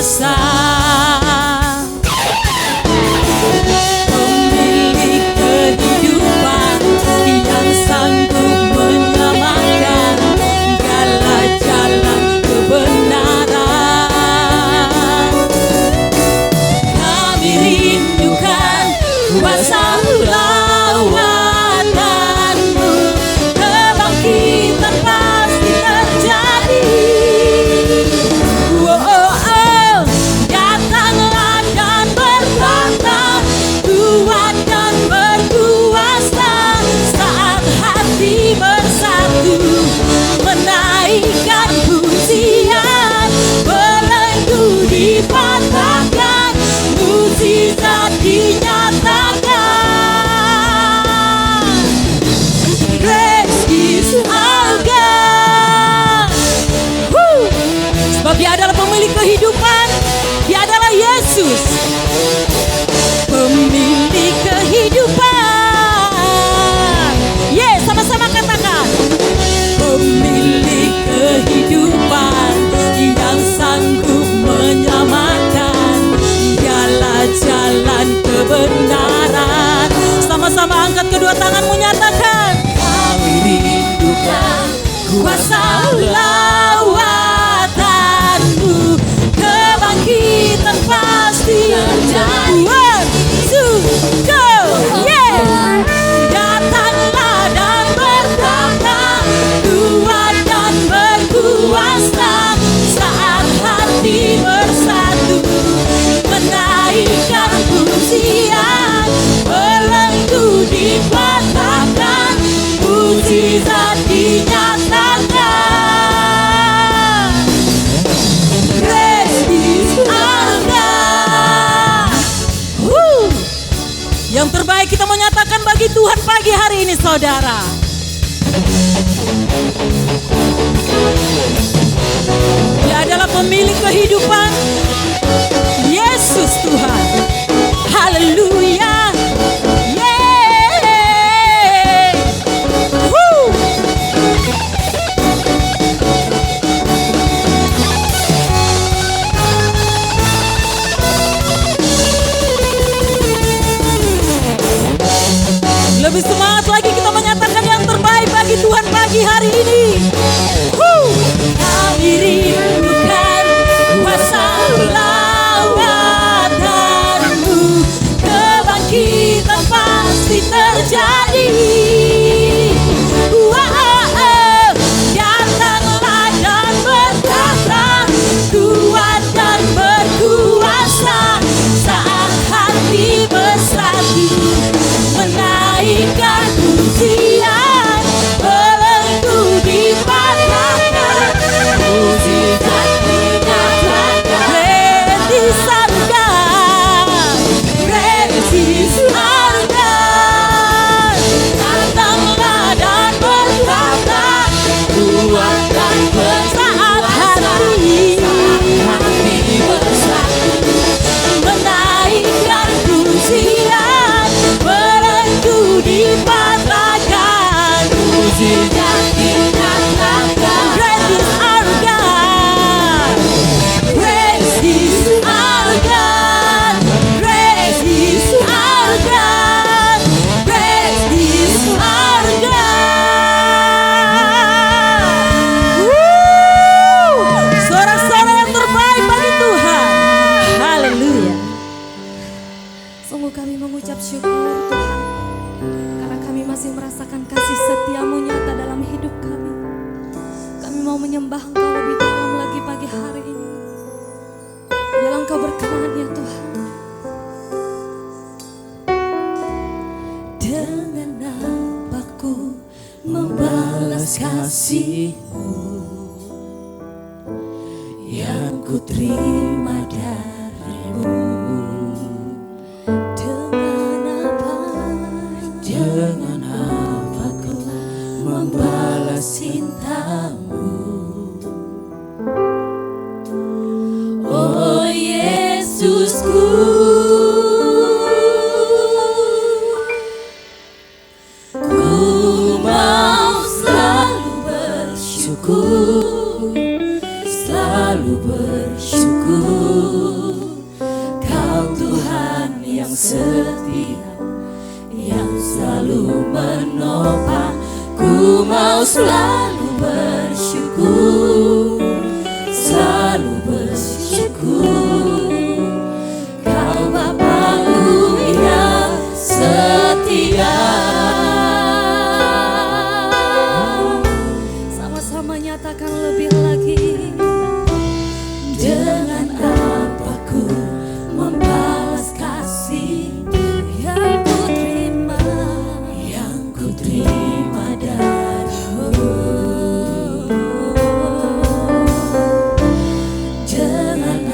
besar, pemilik kehidupan yang sanggup menyelamatkan segala jalan kebenaran. Kami rindukan kuasa lawatanmu, kebangkitan pasti terjadi. Datanglah dan berkata, kuat dan berkuasa, saat hati bersatu menaikkan pujian, belenggu dipatahkan, mukjizat dinyatakan. Grace is our God. Sebab Dia adalah pemilik kehidupan, Dia adalah Yesus, pemilik kehidupan. Sama-sama katakan, pemilik kehidupan yang sanggup menyelamatkan, dialah jalan kebenaran. Sama-sama angkat kedua tanganmu, nyatakan, kami rindukan kuasa lawatanmu, kebangkitan pasti terjadi. 1, 2, go, yeah. Datanglah dan berkata, kuat dan berkuasa, saat hati bersatu menaikkan pujian, belenggu dipatahkan, mukjizat dinyatakan. Grace is our God. Yang terbaik kita menyatakan bagi Tuhan pagi hari ini, saudara. Dia adalah pemilik kehidupan, Yesus Tuhan. Haleluya. Lebih semangat lagi kita menyatakan yang terbaik bagi Tuhan pagi hari ini. Kami rindukan kuasa lawatanmu, kebangkitan pasti terjadi. Datanglah dan berkata, kuat dan berkuasa, saat hati bersatu menaikkan pujian, belenggu dipatahkan, mukjizat dinyatakan. Great is our God, great is our God. Datanglah dan berkata, kuat dan bersaat hati bersatu menaikkan pujian, belenggu dipatahkan, mukjizat dinyatakan. Great is our God, great is our God, great is our God, great is our God. Sorak-sorak yang terbaik bagi Tuhan. Haleluya. Sungguh kami mengucap syukur Tuhan, karena kami masih merasakan kasih setia-Mu nyata dalam hidup kami. Kami mau menyembah Engkau lebih dalam lagi pagi hari ini. Biarlah Engkau berkenan ya Tuhan. Dengan apa-Ku membalas kasih-Mu yang Ku terima dari-Mu? Dengan apa Ku membalas cinta-Mu? Oh Yesusku, Ku mau selalu bersyukur, selalu selalu bersyukur. Kau Tuhan yang setia, yang selalu menopang. Ku mau selalu bersyukur, selalu bersyukur. Kau Bapa-Ku yang setia. Sama-sama nyatakan lebih lagi. Dengan apa ku membalas kasih Yang ku terima, yang ku terima darimu. Dengan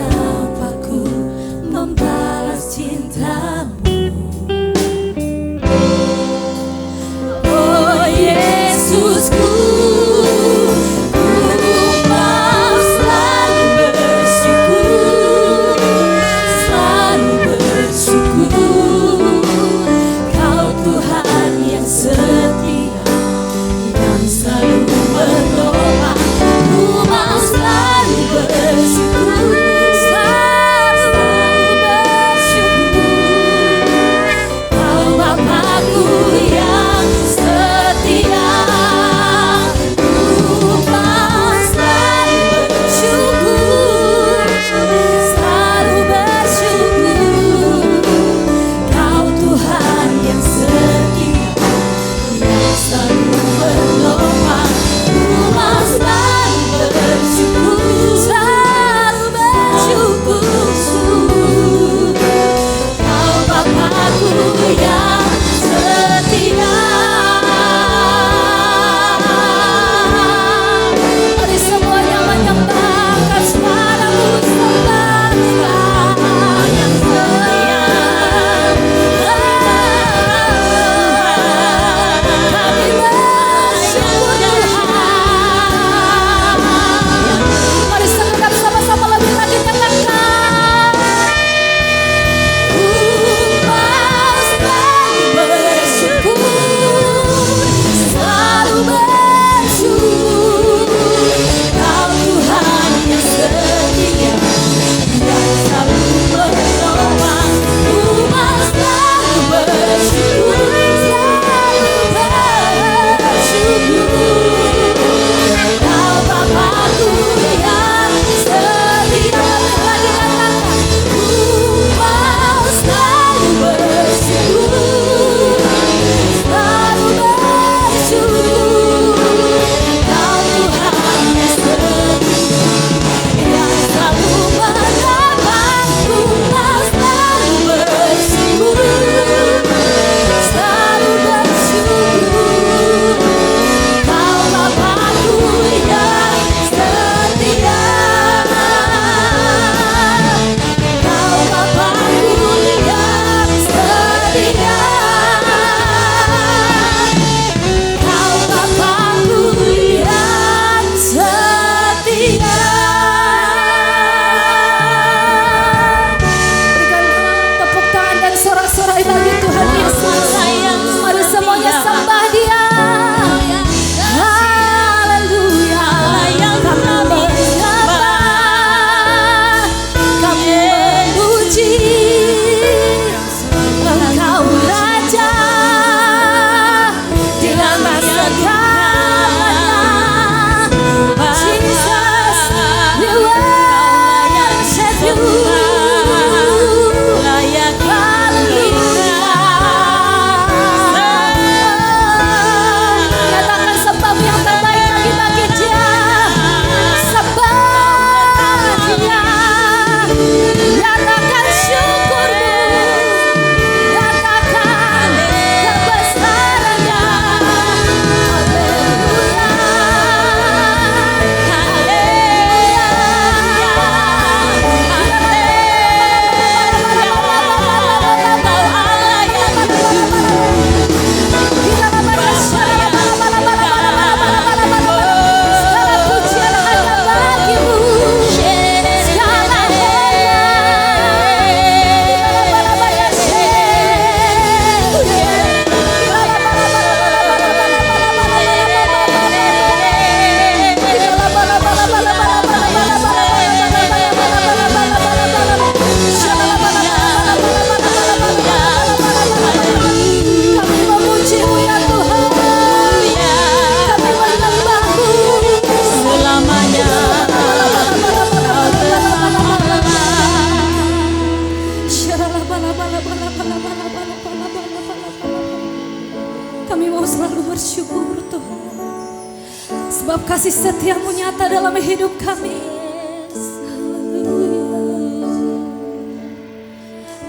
kasih setiamu nyata dalam hidup kami.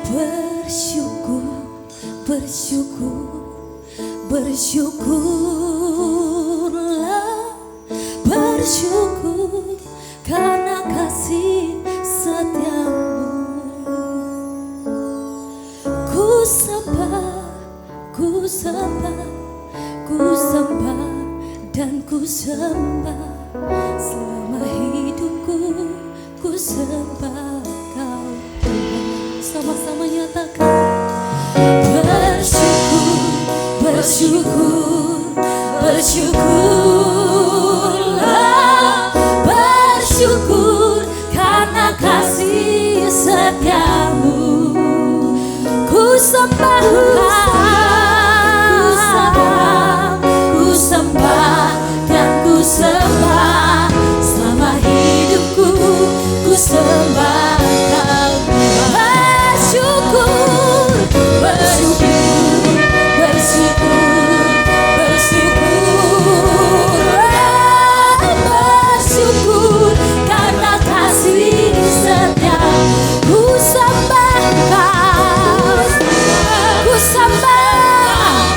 Bersyukur, bersyukur, bersyukurlah, bersyukur karena kasih setiamu. Ku sembah, ku sembah, ku sembah dan ku sembah selama hidupku. Ku sembah Kau Tuhan. Sama-sama nyatakan. Bersyukur, bersyukur, bersyukurlah, bersyukur karena kasih setiamu. Ku sembah, ku sembah dan ku sembah selama hidupku. Ku sembah Kau. Bersyukur, bersyukur, bersyukur, bersyukur, bersyukur karena kasih setia. Ku sembah Kau, ku sembah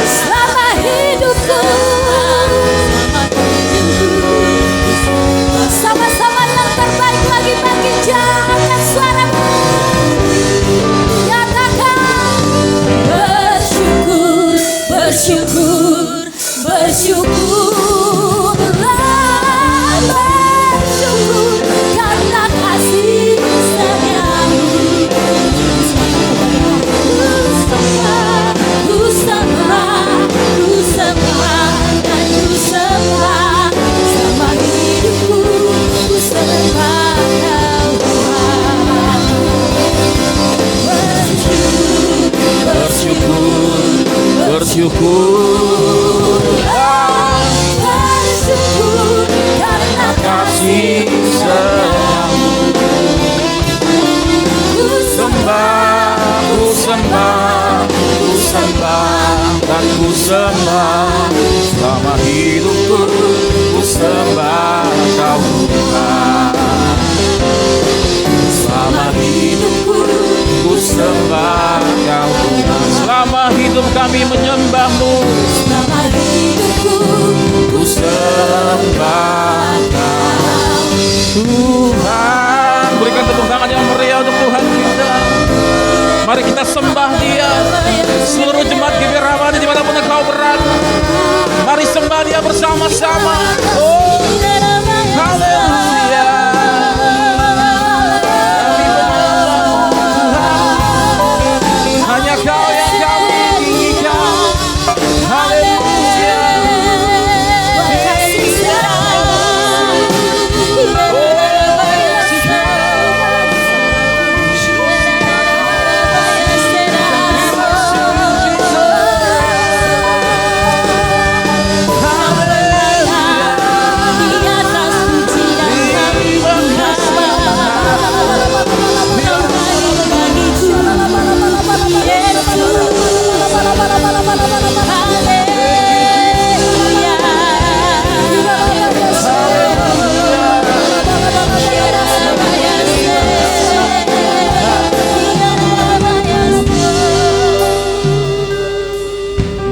selama hidupku. Sama-sama yang terbaik lagi bagi jangan suaramu. Nyatakan. Bersyukur, bersyukur, bersyukurlah, bersyukur karena kasih setiamu. Ku sembah, ku sembah dan ku sembah sama hidupku. Ku sembah Kau Tuhan. Bersyukur, bersyukur, bersyukur karena kasih setiamu. ku Sembah, ku sembah, ku sembah dan ku sembah selama hidupku. Ku sembah Kau Tuhan. Selama hidupku ku sembah Kau Tuhan. Selama hidup kami menyembah-Mu. selama hidupku. Ku sembah Kau Tuhan. Berikan tepuk tangan yang meriah untuk Tuhan kita. Mari kita sembah Dia. Seluruh jemaat GBI Ramadi dimanapun engkau berada, mari sembah Dia bersama-sama. Oh, haleluya. Kami menyembah Tuhan. Hanya Kau yang kami tinggikan. Haleluya.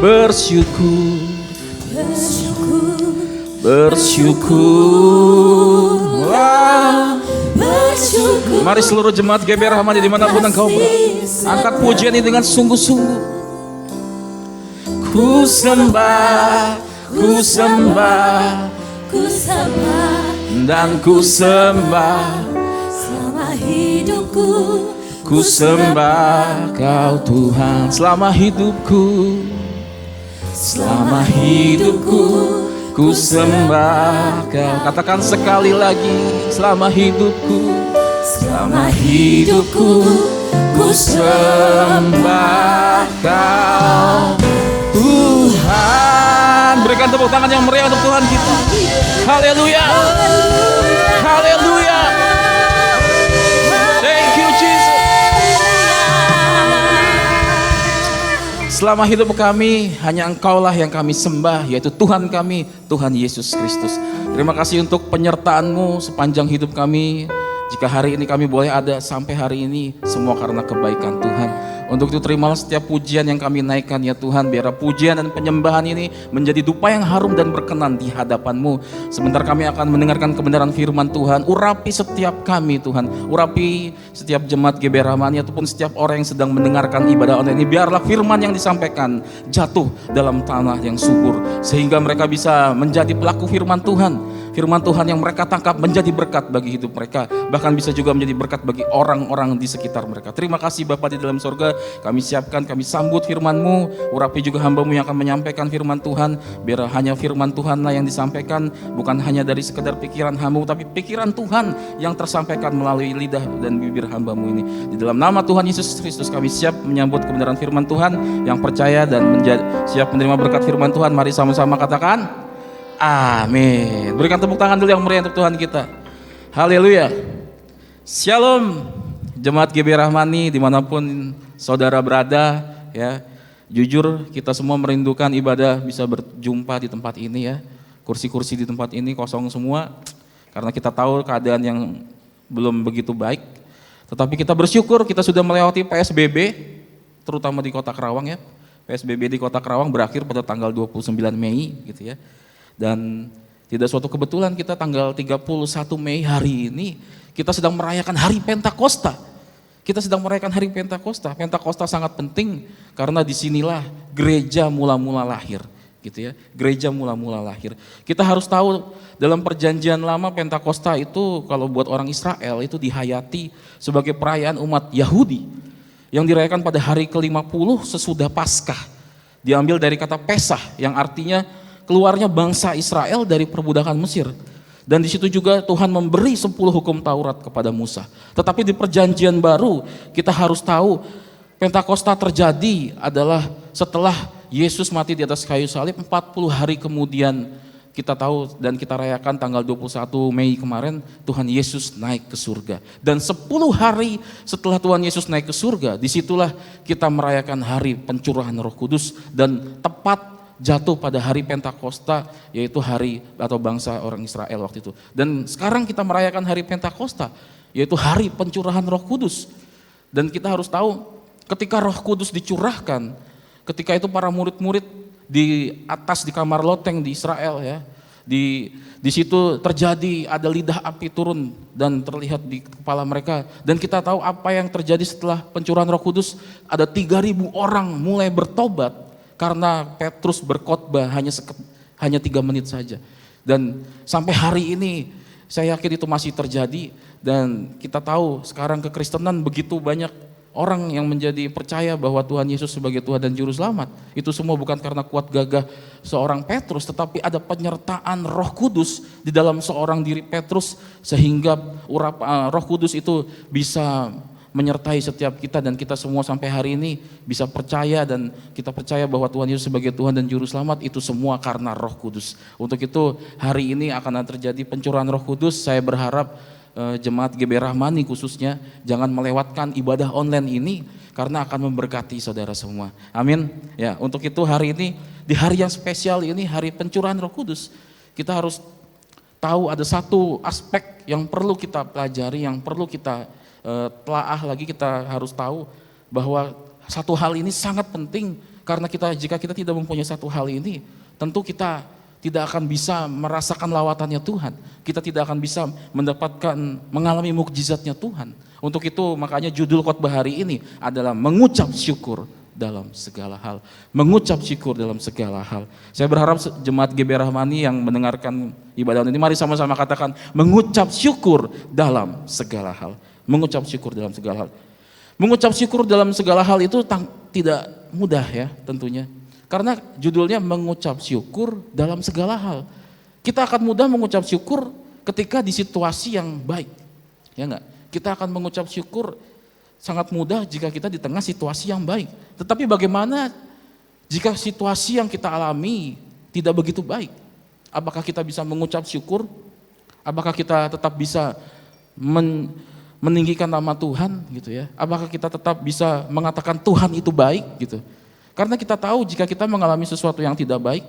Bersyukur, bersyukur, wah. Mari seluruh jemaat GBI Ramadi dimanapun engkau berada, angkat pujian ini dengan sungguh-sungguh. Ku sembah, ku sembah, Ku sembah dan ku sembah selama hidupku. Ku sembah Kau Tuhan selama hidupku. Selama hidupku ku sembah Kau. Katakan sekali lagi, selama hidupku. Selama hidupku ku sembah Kau Tuhan. Berikan tepuk tangan yang meriah untuk Tuhan kita. Haleluya. Haleluya. Thank you Jesus. Selama hidup kami, hanya Engkaulah yang kami sembah, yaitu Tuhan kami, Tuhan Yesus Kristus. Terima kasih untuk penyertaan-Mu sepanjang hidup kami. Jika hari ini kami boleh ada sampai hari ini, semua karena kebaikan Tuhan. Untuk itu terimalah setiap pujian yang kami naikkan ya Tuhan. Biar pujian dan penyembahan ini menjadi dupa yang harum dan berkenan di hadapan-Mu. Sebentar kami akan mendengarkan kebenaran firman Tuhan. Urapi setiap kami Tuhan. Urapi setiap jemaat GBR Rahmani ataupun setiap orang yang sedang mendengarkan ibadah online ini. Biarlah firman yang disampaikan jatuh dalam tanah yang subur. Sehingga mereka bisa menjadi pelaku firman Tuhan. Firman Tuhan yang mereka tangkap menjadi berkat bagi hidup mereka. Bahkan bisa juga menjadi berkat bagi orang-orang di sekitar mereka. Terima kasih Bapa di dalam sorga. Kami siapkan, kami sambut firman-Mu. Urapi juga hamba-Mu yang akan menyampaikan firman Tuhan. Biar hanya firman Tuhanlah yang disampaikan. Bukan hanya dari sekedar pikiran hamba-Mu, tapi pikiran Tuhan yang tersampaikan melalui lidah dan bibir hamba-Mu ini. Di dalam nama Tuhan Yesus Kristus kami siap menyambut kebenaran firman Tuhan. Yang percaya dan siap menerima berkat firman Tuhan. Mari sama-sama katakan amin. Berikan tepuk tangan dulu yang meriah untuk Tuhan kita. Haleluya. Shalom jemaat GBR Rahmani dimanapun saudara berada ya. Jujur kita semua merindukan ibadah bisa berjumpa di tempat ini ya. Kursi-kursi di tempat ini kosong semua karena kita tahu keadaan yang belum begitu baik. Tetapi kita bersyukur kita sudah melewati PSBB terutama di Kota Karawang ya. PSBB di Kota Karawang berakhir pada tanggal 29 Mei gitu ya. Dan tidak suatu kebetulan kita tanggal 31 Mei hari ini kita sedang merayakan Hari Pentakosta. Kita sedang merayakan Hari Pentakosta. Pentakosta sangat penting karena disinilah gereja mula-mula lahir, gitu ya. Gereja mula-mula lahir. Kita harus tahu dalam perjanjian lama Pentakosta itu kalau buat orang Israel itu dihayati sebagai perayaan umat Yahudi yang dirayakan pada hari ke-50 sesudah Paskah. Diambil dari kata Pesah yang artinya keluarnya bangsa Israel dari perbudakan Mesir. Dan di situ juga Tuhan memberi 10 hukum Taurat kepada Musa. Tetapi di perjanjian baru kita harus tahu Pentakosta terjadi adalah setelah Yesus mati di atas kayu salib 40 hari kemudian kita tahu dan kita rayakan tanggal 21 Mei kemarin Tuhan Yesus naik ke surga. Dan 10 hari setelah Tuhan Yesus naik ke surga disitulah kita merayakan hari pencurahan Roh Kudus dan tepat jatuh pada hari Pentakosta yaitu hari atau bangsa orang Israel waktu itu. Dan sekarang kita merayakan hari Pentakosta yaitu hari pencurahan Roh Kudus. Dan kita harus tahu ketika Roh Kudus dicurahkan, ketika itu para murid-murid di atas di kamar loteng di Israel ya. Di situ terjadi ada lidah api turun dan terlihat di kepala mereka. Dan kita tahu apa yang terjadi setelah pencurahan Roh Kudus, ada 3.000 orang mulai bertobat. Karena Petrus berkhotbah hanya 3 menit saja. Dan sampai hari ini saya yakin itu masih terjadi. Dan kita tahu sekarang kekristenan begitu banyak orang yang menjadi percaya bahwa Tuhan Yesus sebagai Tuhan dan Juru Selamat. Itu semua bukan karena kuat gagah seorang Petrus, tetapi ada penyertaan Roh Kudus di dalam seorang diri Petrus sehingga Roh Kudus itu bisa menyertai setiap kita dan kita semua sampai hari ini bisa percaya dan kita percaya bahwa Tuhan Yesus sebagai Tuhan dan Juru Selamat itu semua karena Roh Kudus. Untuk itu hari ini akan terjadi pencurahan Roh Kudus. Saya berharap jemaat GBR Rahmani khususnya jangan melewatkan ibadah online ini karena akan memberkati saudara semua. Amin. Ya, untuk itu hari ini di hari yang spesial ini hari pencurahan Roh Kudus kita harus tahu ada satu aspek yang perlu kita pelajari, yang perlu kita telaah lagi. Kita harus tahu bahwa satu hal ini sangat penting karena jika kita tidak mempunyai satu hal ini tentu kita tidak akan bisa merasakan lawatannya Tuhan. Kita tidak akan bisa mengalami mukjizatnya Tuhan. Untuk itu makanya judul khotbah hari ini adalah mengucap syukur dalam segala hal. Mengucap syukur dalam segala hal. Saya berharap jemaat GBR Rahmani yang mendengarkan ibadah ini mari sama-sama katakan mengucap syukur dalam segala hal. Mengucap syukur dalam segala hal. Mengucap syukur dalam segala hal itu tidak mudah ya tentunya. Karena judulnya mengucap syukur dalam segala hal. Kita akan mudah mengucap syukur ketika di situasi yang baik. Ya enggak? Kita akan mengucap syukur sangat mudah jika kita di tengah situasi yang baik. Tetapi bagaimana jika situasi yang kita alami tidak begitu baik? Apakah kita bisa mengucap syukur? Apakah kita tetap bisa meninggikan nama Tuhan gitu ya? Apakah kita tetap bisa mengatakan Tuhan itu baik gitu? Karena kita tahu jika kita mengalami sesuatu yang tidak baik,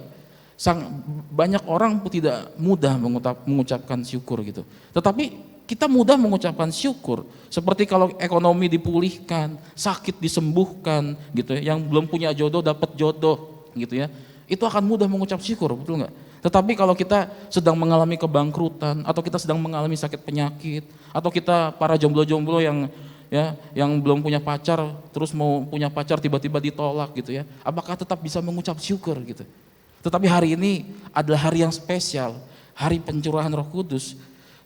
banyak orang tidak mudah mengucapkan syukur gitu. Tetapi kita mudah mengucapkan syukur, seperti kalau ekonomi dipulihkan, sakit disembuhkan gitu ya, yang belum punya jodoh dapat jodoh gitu ya. Itu akan mudah mengucap syukur, betul nggak? Tetapi kalau kita sedang mengalami kebangkrutan, atau kita sedang mengalami sakit penyakit, atau kita para jomblo-jomblo yang belum punya pacar, terus mau punya pacar tiba-tiba ditolak gitu ya, apakah tetap bisa mengucap syukur gitu? Tetapi hari ini adalah hari yang spesial, hari pencurahan Roh Kudus,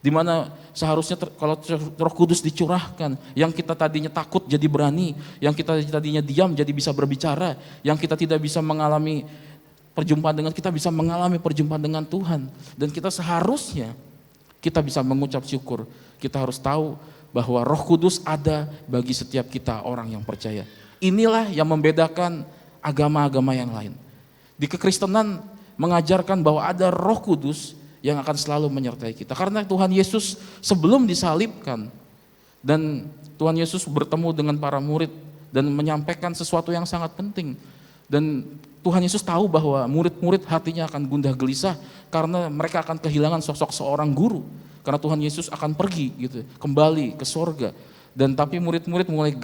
di mana seharusnya kalau Roh Kudus dicurahkan, yang kita tadinya takut jadi berani, yang kita tadinya diam jadi bisa berbicara, yang kita tidak bisa mengalami perjumpaan dengan, kita bisa mengalami perjumpaan dengan Tuhan. Dan kita seharusnya kita bisa mengucap syukur. Kita harus tahu bahwa Roh Kudus ada bagi setiap kita orang yang percaya. Inilah yang membedakan agama-agama yang lain. Di kekristenan mengajarkan bahwa ada Roh Kudus yang akan selalu menyertai kita. Karena Tuhan Yesus sebelum disalibkan dan Tuhan Yesus bertemu dengan para murid dan menyampaikan sesuatu yang sangat penting. Dan Tuhan Yesus tahu bahwa murid-murid hatinya akan gundah gelisah karena mereka akan kehilangan sosok seorang guru. Karena Tuhan Yesus akan pergi gitu, kembali ke sorga. Dan tapi murid-murid mulai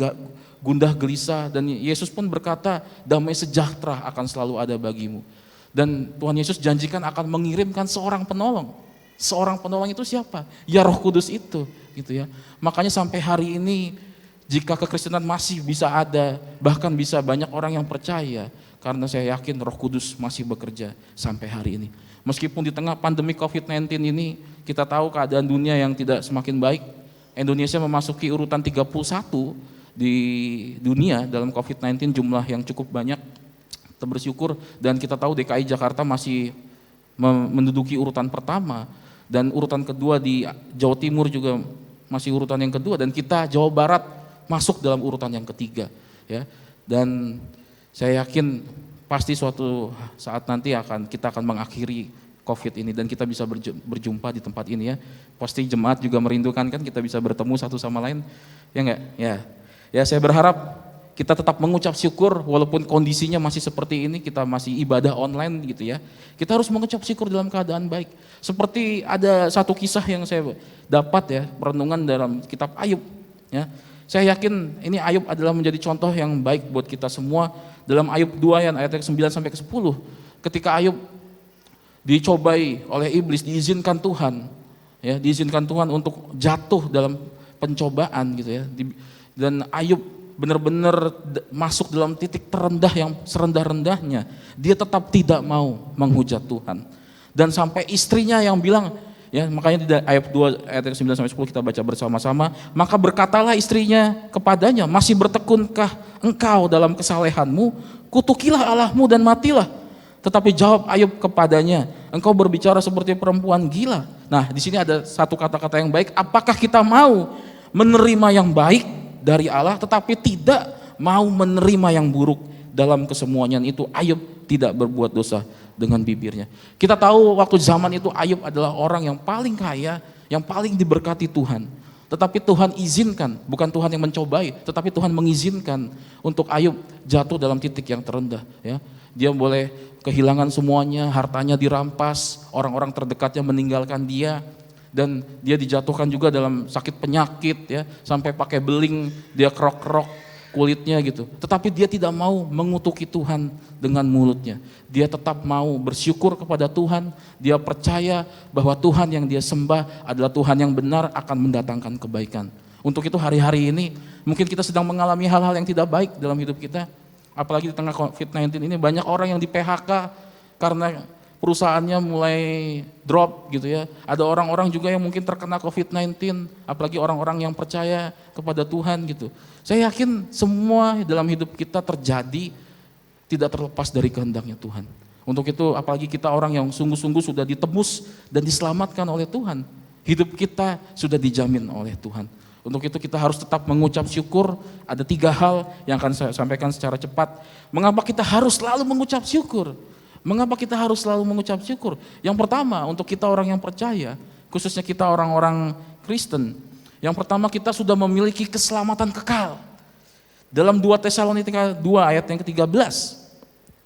gundah gelisah, dan Yesus pun berkata, damai sejahtera akan selalu ada bagimu. Dan Tuhan Yesus janjikan akan mengirimkan seorang penolong. Seorang penolong itu siapa? Ya Roh Kudus itu, gitu ya. Makanya sampai hari ini jika kekristenan masih bisa ada, bahkan bisa banyak orang yang percaya, karena saya yakin Roh Kudus masih bekerja sampai hari ini. Meskipun di tengah pandemi COVID-19 ini kita tahu keadaan dunia yang tidak semakin baik. Indonesia memasuki urutan 31 di dunia dalam COVID-19, jumlah yang cukup banyak. Kita bersyukur, dan kita tahu DKI Jakarta masih menduduki urutan pertama, dan urutan kedua di Jawa Timur juga masih urutan yang kedua, dan kita Jawa Barat masuk dalam urutan yang ketiga ya. Dan saya yakin pasti suatu saat nanti kita akan mengakhiri COVID ini dan kita bisa berjumpa di tempat ini ya. Pasti jemaat juga merindukan kan kita bisa bertemu satu sama lain, ya enggak? Ya saya berharap kita tetap mengucap syukur walaupun kondisinya masih seperti ini, kita masih ibadah online gitu ya. Kita harus mengucap syukur dalam keadaan baik. Seperti ada satu kisah yang saya dapat ya, perenungan dalam kitab Ayub ya. Saya yakin ini Ayub adalah menjadi contoh yang baik buat kita semua. Dalam Ayub 2 ayat 9 sampai ke 10, ketika Ayub dicobai oleh iblis, diizinkan Tuhan untuk jatuh dalam pencobaan gitu ya. Dan Ayub benar-benar masuk dalam titik terendah yang serendah-rendahnya. Dia tetap tidak mau menghujat Tuhan. Dan sampai istrinya yang bilang, ya, makanya di ayat 2 ayat 9 sampai 10 kita baca bersama-sama, maka berkatalah istrinya kepadanya, masih bertekunkah engkau dalam kesalehanmu? Kutukilah Allahmu dan matilah. Tetapi jawab Ayub kepadanya, engkau berbicara seperti perempuan gila. Nah, di sini ada satu kata-kata yang baik. Apakah kita mau menerima yang baik dari Allah tetapi tidak mau menerima yang buruk? Dalam kesemuanya itu Ayub tidak berbuat dosa dengan bibirnya. Kita tahu waktu zaman itu Ayub adalah orang yang paling kaya, yang paling diberkati Tuhan. Tetapi Tuhan izinkan, bukan Tuhan yang mencobai, tetapi Tuhan mengizinkan untuk Ayub jatuh dalam titik yang terendah. Ya. Dia boleh kehilangan semuanya, hartanya dirampas, orang-orang terdekatnya meninggalkan dia, dan dia dijatuhkan juga dalam sakit penyakit, ya, sampai pakai beling, dia kerok-kerok kulitnya gitu. Tetapi dia tidak mau mengutuki Tuhan dengan mulutnya. Dia tetap mau bersyukur kepada Tuhan. Dia percaya bahwa Tuhan yang dia sembah adalah Tuhan yang benar, akan mendatangkan kebaikan. Untuk itu hari-hari ini mungkin kita sedang mengalami hal-hal yang tidak baik dalam hidup kita. Apalagi di tengah COVID-19 ini banyak orang yang di PHK karena perusahaannya mulai drop gitu ya. Ada orang-orang juga yang mungkin terkena COVID-19, apalagi orang-orang yang percaya kepada Tuhan gitu. Saya yakin semua dalam hidup kita terjadi tidak terlepas dari kehendaknya Tuhan. Untuk itu apalagi kita orang yang sungguh-sungguh sudah ditebus dan diselamatkan oleh Tuhan. Hidup kita sudah dijamin oleh Tuhan. Untuk itu kita harus tetap mengucap syukur. Ada 3 hal yang akan saya sampaikan secara cepat. Mengapa kita harus selalu mengucap syukur? Mengapa kita harus selalu mengucap syukur? Yang pertama, untuk kita orang yang percaya, khususnya kita orang-orang Kristen, yang pertama kita sudah memiliki keselamatan kekal. Dalam 2 Tesalonika 2 ayat yang ke-13,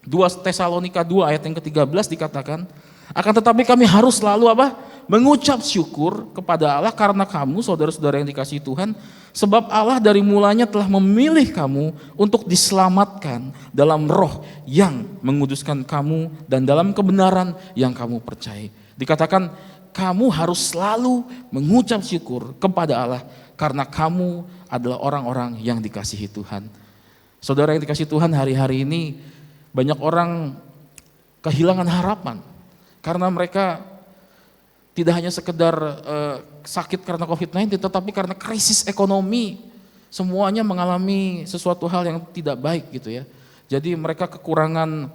2 Tesalonika 2 ayat yang ke-13 dikatakan, akan tetapi kami harus selalu apa? Mengucap syukur kepada Allah karena kamu saudara-saudara yang dikasihi Tuhan, sebab Allah dari mulanya telah memilih kamu untuk diselamatkan dalam roh yang menguduskan kamu dan dalam kebenaran yang kamu percaya. Dikatakan kamu harus selalu mengucap syukur kepada Allah karena kamu adalah orang-orang yang dikasihi Tuhan. Saudara yang dikasihi Tuhan, hari-hari ini banyak orang kehilangan harapan karena mereka tidak hanya sekedar sakit karena COVID-19, tetapi karena krisis ekonomi. Semuanya mengalami sesuatu hal yang tidak baik gitu ya. Jadi mereka kekurangan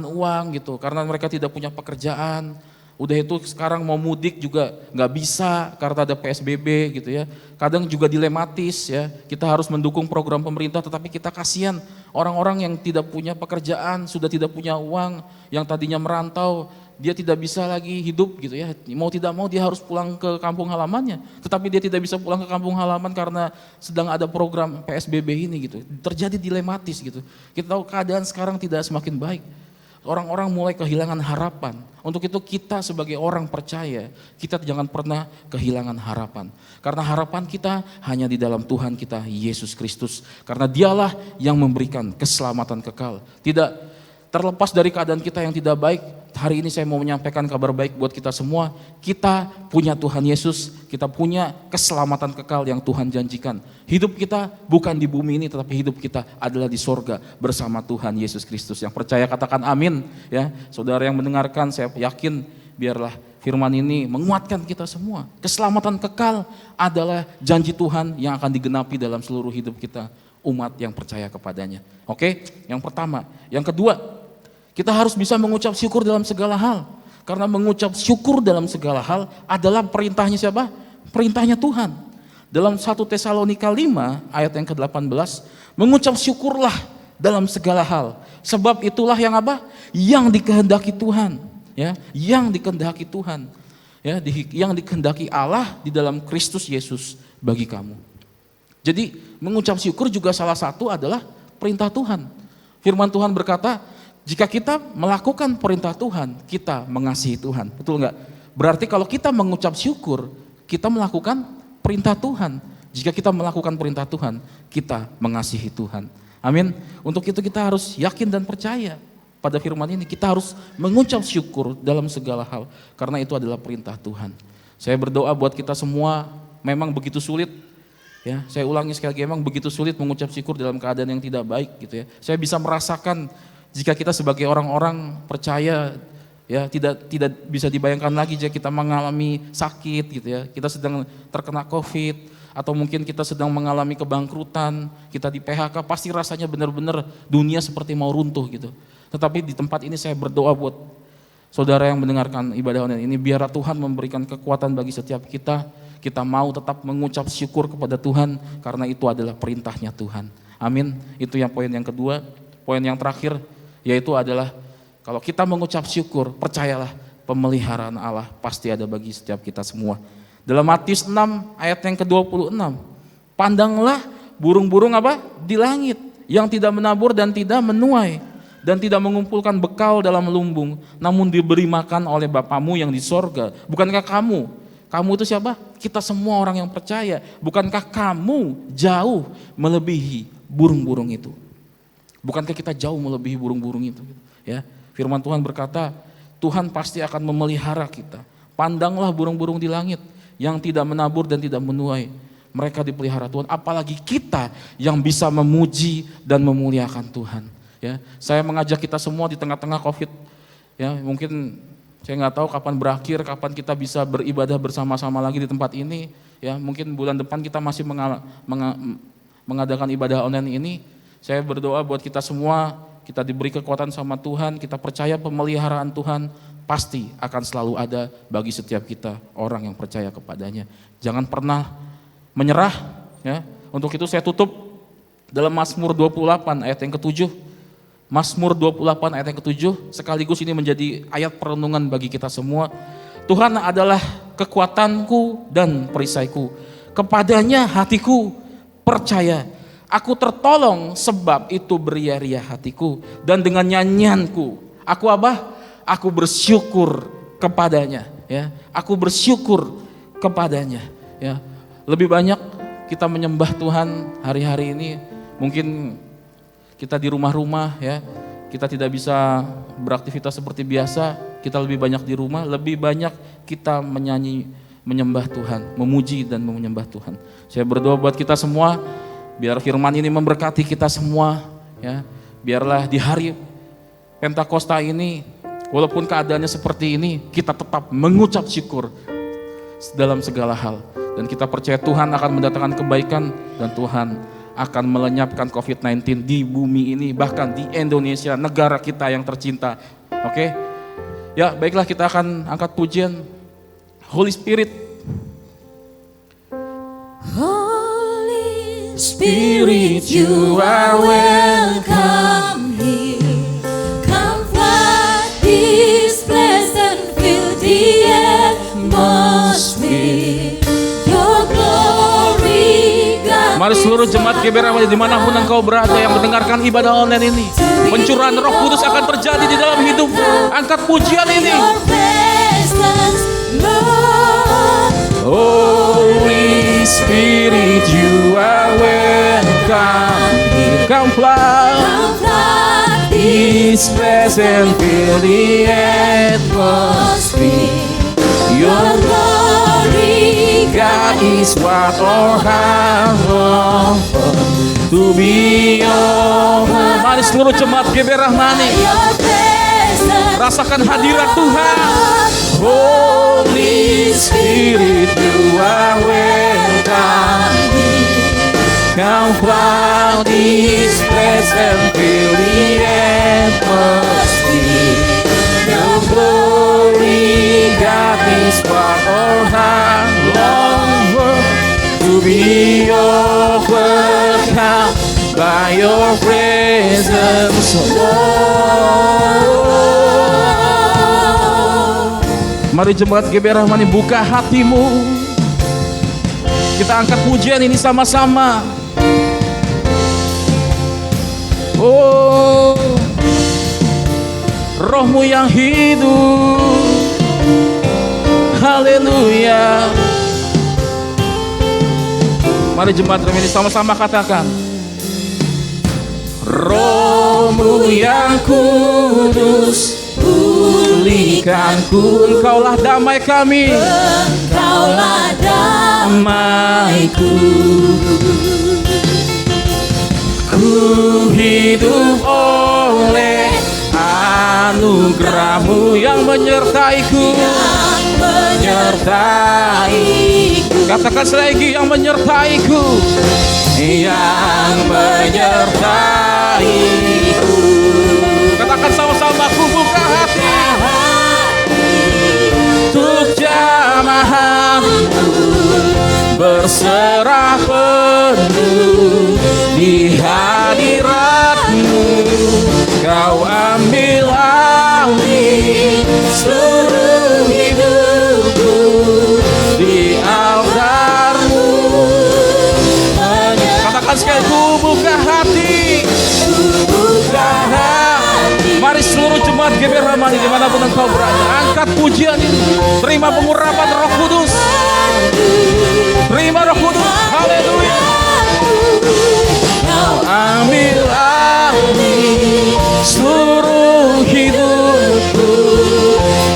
uang gitu, karena mereka tidak punya pekerjaan. Udah itu sekarang mau mudik juga nggak bisa karena ada PSBB gitu ya. Kadang juga dilematis ya, kita harus mendukung program pemerintah tetapi kita kasihan orang-orang yang tidak punya pekerjaan, sudah tidak punya uang, yang tadinya merantau, dia tidak bisa lagi hidup gitu ya. Mau tidak mau dia harus pulang ke kampung halamannya, tetapi dia tidak bisa pulang ke kampung halaman karena sedang ada program PSBB ini gitu. Terjadi dilematis gitu. Kita tahu keadaan sekarang tidak semakin baik. Orang-orang mulai kehilangan harapan. Untuk itu kita sebagai orang percaya, kita jangan pernah kehilangan harapan. Karena harapan kita hanya di dalam Tuhan kita, Yesus Kristus. Karena dialah yang memberikan keselamatan kekal. Tidak terlepas dari keadaan kita yang tidak baik, hari ini saya mau menyampaikan kabar baik buat kita semua. Kita punya Tuhan Yesus, kita punya keselamatan kekal yang Tuhan janjikan. Hidup kita bukan di bumi ini, tetapi hidup kita adalah di sorga bersama Tuhan Yesus Kristus. Yang percaya katakan amin. Ya, saudara yang mendengarkan, saya yakin biarlah firman ini menguatkan kita semua. Keselamatan kekal adalah janji Tuhan yang akan digenapi dalam seluruh hidup kita, umat yang percaya kepadanya. Oke, yang pertama. Yang kedua, kita harus bisa mengucap syukur dalam segala hal. Karena mengucap syukur dalam segala hal adalah perintahnya siapa? Perintahnya Tuhan. Dalam 1 Tesalonika 5 ayat yang ke-18, mengucap syukurlah dalam segala hal. Sebab itulah yang apa? Yang dikehendaki Tuhan. Ya, yang dikehendaki Tuhan. Ya, yang dikehendaki Allah di dalam Kristus Yesus bagi kamu. Jadi mengucap syukur juga salah satu adalah perintah Tuhan. Firman Tuhan berkata, jika kita melakukan perintah Tuhan, kita mengasihi Tuhan. Betul enggak? Berarti kalau kita mengucap syukur, kita melakukan perintah Tuhan. Jika kita melakukan perintah Tuhan, kita mengasihi Tuhan. Amin. Untuk itu kita harus yakin dan percaya pada firman ini. Kita harus mengucap syukur dalam segala hal. Karena itu adalah perintah Tuhan. Saya berdoa buat kita semua, memang begitu sulit. Ya, saya ulangi sekali lagi, memang begitu sulit mengucap syukur dalam keadaan yang tidak baik gitu ya. Saya bisa merasakan jika kita sebagai orang-orang percaya ya tidak bisa dibayangkan lagi jika kita mengalami sakit gitu ya. Kita sedang terkena COVID atau mungkin kita sedang mengalami kebangkrutan, kita di PHK, pasti rasanya benar-benar dunia seperti mau runtuh gitu. Tetapi di tempat ini saya berdoa buat saudara yang mendengarkan ibadah online ini, biar Tuhan memberikan kekuatan bagi setiap kita. Kita mau tetap mengucap syukur kepada Tuhan karena itu adalah perintahnya Tuhan. Amin. Itu yang poin yang kedua. Poin yang terakhir yaitu adalah kalau kita mengucap syukur, percayalah pemeliharaan Allah pasti ada bagi setiap kita semua. Dalam Matius 6 ayat yang ke-26, pandanglah burung-burung apa? Di langit yang tidak menabur dan tidak menuai dan tidak mengumpulkan bekal dalam lumbung, namun diberi makan oleh Bapamu yang di sorga. Bukankah kamu itu siapa? Kita semua orang yang percaya. Bukankah kamu jauh melebihi burung-burung itu? Bukankah kita jauh melebihi burung-burung itu? Ya, firman Tuhan berkata, Tuhan pasti akan memelihara kita. Pandanglah burung-burung di langit yang tidak menabur dan tidak menuai. Mereka dipelihara Tuhan. Apalagi kita yang bisa memuji dan memuliakan Tuhan. Ya, saya mengajak kita semua di tengah-tengah COVID. Ya, mungkin saya nggak tahu kapan berakhir, kapan kita bisa beribadah bersama-sama lagi di tempat ini. Ya, mungkin bulan depan kita masih mengadakan ibadah online ini. Saya berdoa buat kita semua, kita diberi kekuatan sama Tuhan, kita percaya pemeliharaan Tuhan pasti akan selalu ada bagi setiap kita orang yang percaya kepadanya. Jangan pernah menyerah. Ya. Untuk itu saya tutup dalam Mazmur 28 ayat yang ke-7. Mazmur 28 ayat yang ke-7, sekaligus ini menjadi ayat perenungan bagi kita semua. Tuhan adalah kekuatanku dan perisaiku, kepadanya hatiku percaya. Aku tertolong sebab itu beria-ria hatiku, dan dengan nyanyianku aku apa? Aku bersyukur kepadanya, ya. Aku bersyukur kepadanya, ya. Lebih banyak kita menyembah Tuhan hari-hari ini. Mungkin kita di rumah-rumah, ya. Kita tidak bisa beraktivitas seperti biasa. Kita lebih banyak di rumah, lebih banyak kita menyanyi, menyembah Tuhan, memuji dan menyembah Tuhan. Saya berdoa buat kita semua, biar firman ini memberkati kita semua, ya. Biarlah di hari Pentakosta ini, walaupun keadaannya seperti ini, kita tetap mengucap syukur dalam segala hal. Dan kita percaya Tuhan akan mendatangkan kebaikan, dan Tuhan akan melenyapkan COVID-19 di bumi ini, bahkan di Indonesia, negara kita yang tercinta. Oke? Ya, baiklah, kita akan angkat pujian Holy Spirit. Holy Spirit, you are welcome here. Come flood this place and fill the atmosphere. Your glory, God. Mari seluruh jemaat GBR Ramadan dimanapun engkau berada yang mendengarkan ibadah online ini, pencurahan Roh Kudus akan terjadi di dalam hidup. Angkat pujian ini. Your presence, Lord. Holy Spirit, you are welcome here. Come flood Come flood this place and fill the atmosphere. Your glory, God is what our heart longs for, to be your home. Mari seluruh jemaat GBR Rahmani, Your presence, rasakan hadirat Tuhan. Holy Spirit, you are welcome here. Come flood this place and fill the atmosphere. Your glory, God, is what our heart longs for, to be overcome by your presence, Lord. Mari jemaat GBR Rahmani, buka hatimu. Kita angkat pujian ini sama-sama. Oh, Rohmu yang hidup, haleluya. Mari jemaat ini sama-sama katakan, Rohmu yang kudus, pulihkanku. Engkaulah damai kami, Engkaulah damaiku. ku hidup oleh anugerah-Mu yang menyertaiku. Yang menyertaiku. Katakan lagi, yang menyertaiku, yang menyertaiku. Katakan sama-sama, ku buka hati untuk jamaah-Mu, berserah penuh di hadirat-Mu. Kau ambil alih seluruh hidupku di altar-Mu. Katakan sekali, ku buka hati, ku buka hati. Mari seluruh jemaat GBR Rahmani dimanapun engkau berada, angkat pujian ini. Terima pengurapan Roh Kudus, terima Roh Kudus, haleluya. Kau ambil alih seluruh hidupku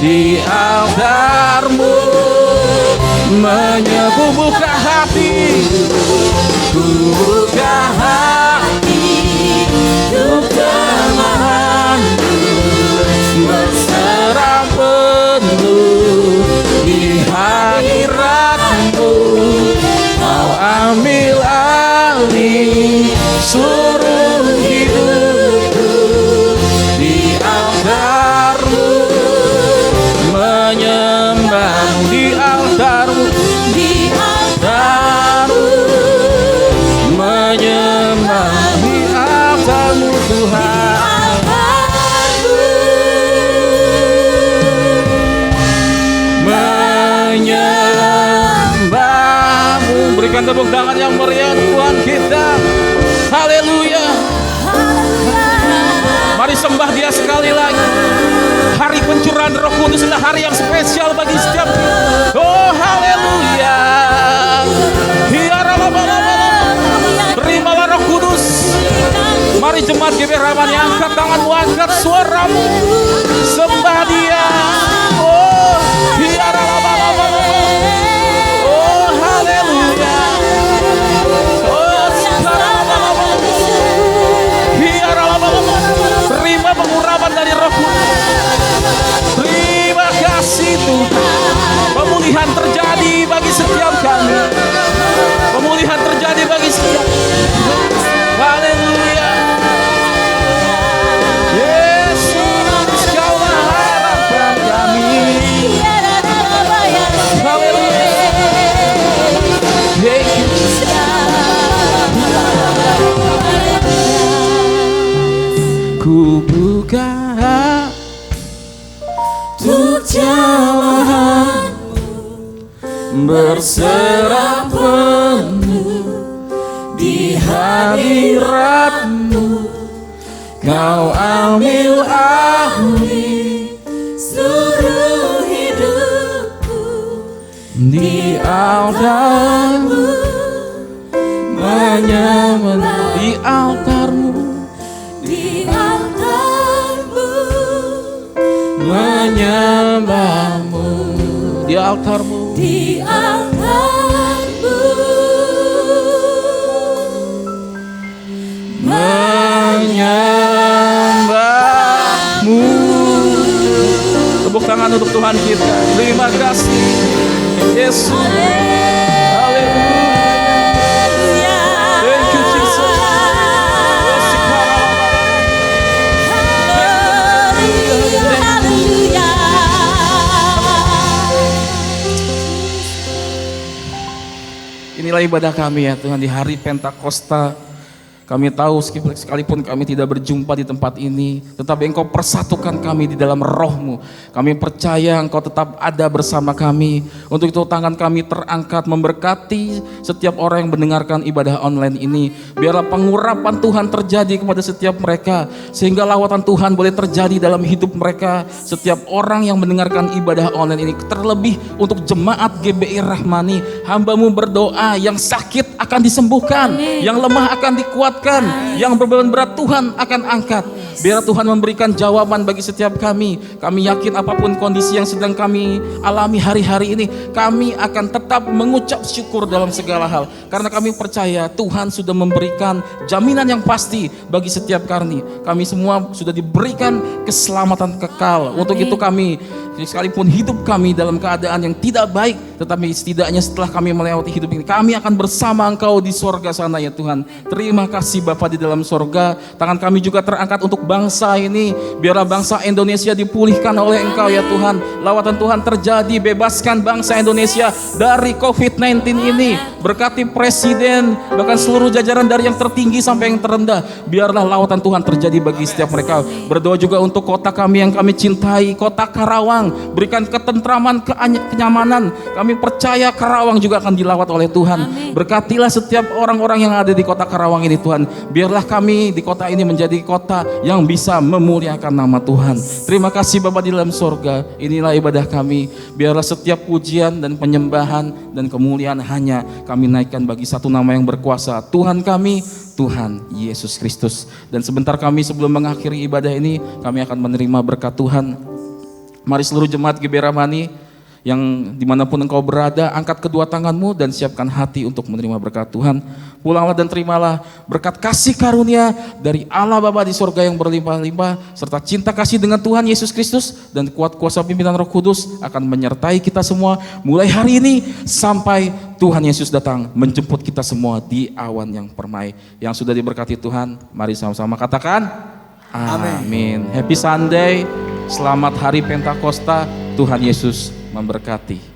di altar-Mu. Menyeku buka hati, ku buka hati untuk jemaah-Mu, berserah penuh di hadirat-Mu. Kau ambil alih seluruh hidupku di altar-Mu. Menyembah-Mu di altar-Mu, Di altar-Mu. Menyembah di altar-Mu, Tuhan. Menyembah-Mu. Berikan tepuk tangan yang meriah Tuhan kita. haleluya. Mari sembah Dia sekali lagi. Hari pencurahan Roh Kudus adalah hari yang spesial bagi setiap kita. Oh haleluya. Terimalah Roh Kudus. Mari jemaat GBI Ramani, angkat tanganmu, angkat suaramu, sembah Dia. Oh oh haleluya. Oh terima pengurapan dari Roh Kudus. Terima kasih Tuhan. Pemulihan terjadi bagi setiap kami. Pemulihan terjadi bagi setiap. Haleluya. Yesus, Kaulah harapan kami. Haleluya. Thank you. Ku buka untuk jalanmu, berserah penuh di hadiratmu. Kau ambil alih seluruh hidupku di altarmu, menyembah di altarmu, di altarmu, menyembahmu di altarmu, di altarmu, menyembahmu. Tepuk tangan untuk Tuhan kita. Terima kasih Yesus. Haleluya. Thank you Jesus. Inilah ibadah kami ya Tuhan di hari Pentakosta. Kami tahu sekalipun kami tidak berjumpa di tempat ini, tetapi Engkau persatukan kami di dalam Roh-Mu. Kami percaya Engkau tetap ada bersama kami. Untuk itu tangan kami terangkat memberkati setiap orang yang mendengarkan ibadah online ini. Biarlah pengurapan Tuhan terjadi kepada setiap mereka, sehingga lawatan Tuhan boleh terjadi dalam hidup mereka. Setiap orang yang mendengarkan ibadah online ini, terlebih untuk jemaat GBI Rahmani, hamba-Mu berdoa, yang sakit akan disembuhkan, yang lemah akan dikuatkan, yang berbeban berat Tuhan akan angkat. Biar Tuhan memberikan jawaban bagi setiap kami. Kami yakin apapun kondisi yang sedang kami alami hari-hari ini, kami akan tetap mengucap syukur dalam segala hal. Karena kami percaya Tuhan sudah memberikan jaminan yang pasti bagi setiap kami semua sudah diberikan keselamatan kekal. Untuk itu kami, sekalipun hidup kami dalam keadaan yang tidak baik, tetapi setidaknya setelah kami melewati hidup ini, kami akan bersama Engkau di sorga sana ya Tuhan. Terima kasih Bapa di dalam sorga. Tangan kami juga terangkat untuk bangsa ini. Biarlah bangsa Indonesia dipulihkan oleh Engkau ya Tuhan. Lawatan Tuhan terjadi, bebaskan bangsa Indonesia dari COVID-19 ini. Berkati presiden, bahkan seluruh jajaran dari yang tertinggi sampai yang terendah. Biarlah lawatan Tuhan terjadi bagi setiap mereka. Berdoa juga untuk kota kami yang kami cintai, kota Karawang. Berikan ketentraman, kenyamanan. Kami percaya Karawang juga akan dilawat oleh Tuhan. Berkatilah setiap orang-orang yang ada di kota Karawang ini Tuhan. Biarlah kami di kota ini menjadi kota yang bisa memuliakan nama Tuhan. Terima kasih Bapa di dalam sorga. Inilah ibadah kami. Biarlah setiap pujian dan penyembahan dan kemuliaan hanya kami naikkan bagi satu nama yang berkuasa, Tuhan kami, Tuhan Yesus Kristus. Dan sebentar kami sebelum mengakhiri ibadah ini, kami akan menerima berkat Tuhan. Mari seluruh jemaat GBI Ramani yang dimanapun engkau berada, angkat kedua tanganmu dan siapkan hati untuk menerima berkat Tuhan. Pulanglah dan terimalah berkat kasih karunia dari Allah Bapa di sorga yang berlimpah-limpah, serta cinta kasih dengan Tuhan Yesus Kristus, dan kuat kuasa pimpinan Roh Kudus akan menyertai kita semua mulai hari ini sampai Tuhan Yesus datang menjemput kita semua di awan yang permai. Yang sudah diberkati Tuhan, mari sama-sama katakan amin. Happy Sunday, selamat hari Pentakosta, Tuhan Yesus memberkati.